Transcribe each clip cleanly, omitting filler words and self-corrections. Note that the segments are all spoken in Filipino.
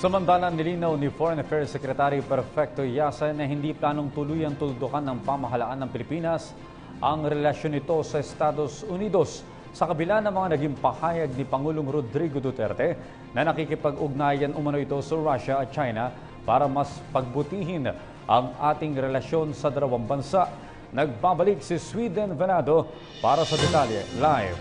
Samantala, nilinaw ni Foreign Affairs Secretary Perfecto Yasay na hindi planong tuluyang tuldukan ng pamahalaan ng Pilipinas ang relasyon nito sa Estados Unidos sa kabila ng mga naging pahayag ni Pangulong Rodrigo Duterte na nakikipag-ugnayan umano ito sa Russia at China para mas pagbutihin ang ating relasyon sa dalawang bansa. Nagbabalik si Sweden Venado para sa detalye live.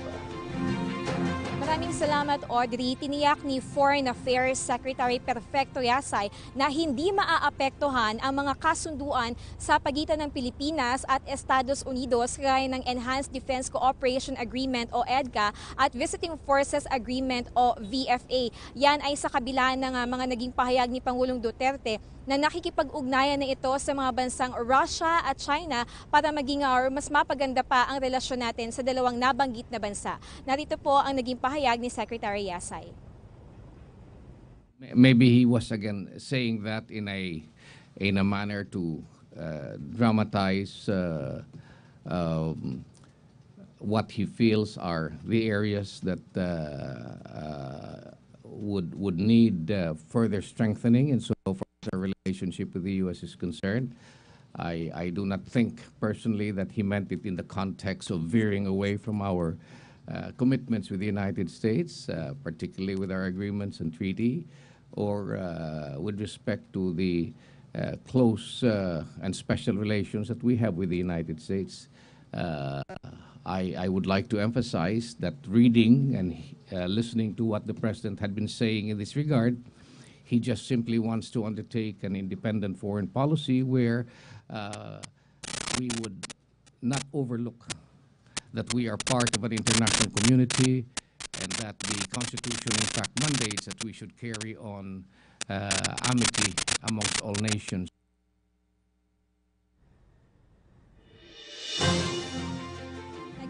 Maraming salamat, Audrey. Tiniyak ni Foreign Affairs Secretary Perfecto Yasay na hindi maaapektuhan ang mga kasunduan sa pagitan ng Pilipinas at Estados Unidos gaya ng Enhanced Defense Cooperation Agreement o EDCA at Visiting Forces Agreement o VFA. Yan ay sa kabila ng mga naging pahayag ni Pangulong Duterte na nakikipag-ugnayan na ito sa mga bansang Russia at China para maging mas mapaganda pa ang relasyon natin sa dalawang nabanggit na bansa. Narito po ang naging pahayag ni Secretary Yasay. Maybe he was again saying that in a manner to dramatize what he feels are the areas that would need further strengthening, and so far our relationship with the U.S. is concerned. I do not think personally that he meant it in the context of veering away from our commitments with the United States, particularly with our agreements and treaty, or with respect to the close and special relations that we have with the United States. I would like to emphasize that reading and listening to what the President had been saying in this regard, he just simply wants to undertake an independent foreign policy where we would not overlook that we are part of an international community and that the Constitution in fact mandates that we should carry on amity amongst all nations.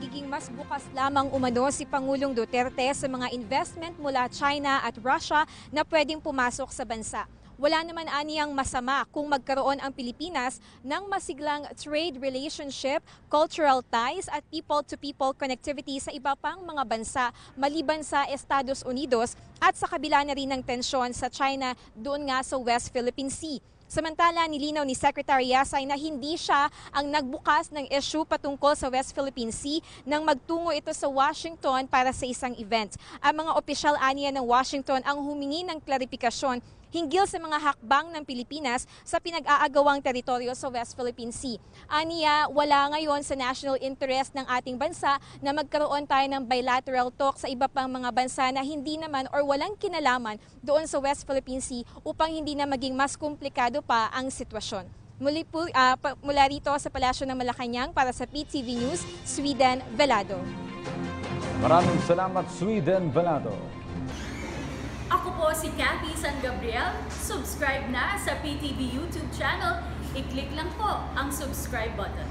Nagiging mas bukas lamang umano si Pangulong Duterte sa mga investment mula China at Russia na pwedeng pumasok sa bansa. Wala naman aniyang masama kung magkaroon ang Pilipinas ng masiglang trade relationship, cultural ties at people-to-people connectivity sa iba pang mga bansa maliban sa Estados Unidos at sa kabila na rin ng tensyon sa China doon nga sa West Philippine Sea. Samantala, nilinaw ni Secretary Yasay na hindi siya ang nagbukas ng issue patungkol sa West Philippine Sea nang magtungo ito sa Washington para sa isang event. Ang mga opisyal aniya ng Washington ang humingi ng klarifikasyon hinggil sa mga hakbang ng Pilipinas sa pinag-aagawang teritoryo sa West Philippine Sea. Aniya, wala ngayon sa national interest ng ating bansa na magkaroon tayo ng bilateral talk sa iba pang mga bansa na hindi naman or walang kinalaman doon sa West Philippine Sea upang hindi na maging mas komplikado pa ang sitwasyon. Mula rito sa Palasyo ng Malacanang para sa PTV News, Sweden Velado. Maraming salamat, Sweden Velado. Ako po si Cathy San Gabriel. Subscribe na sa PTV YouTube channel. I-click lang po ang subscribe button.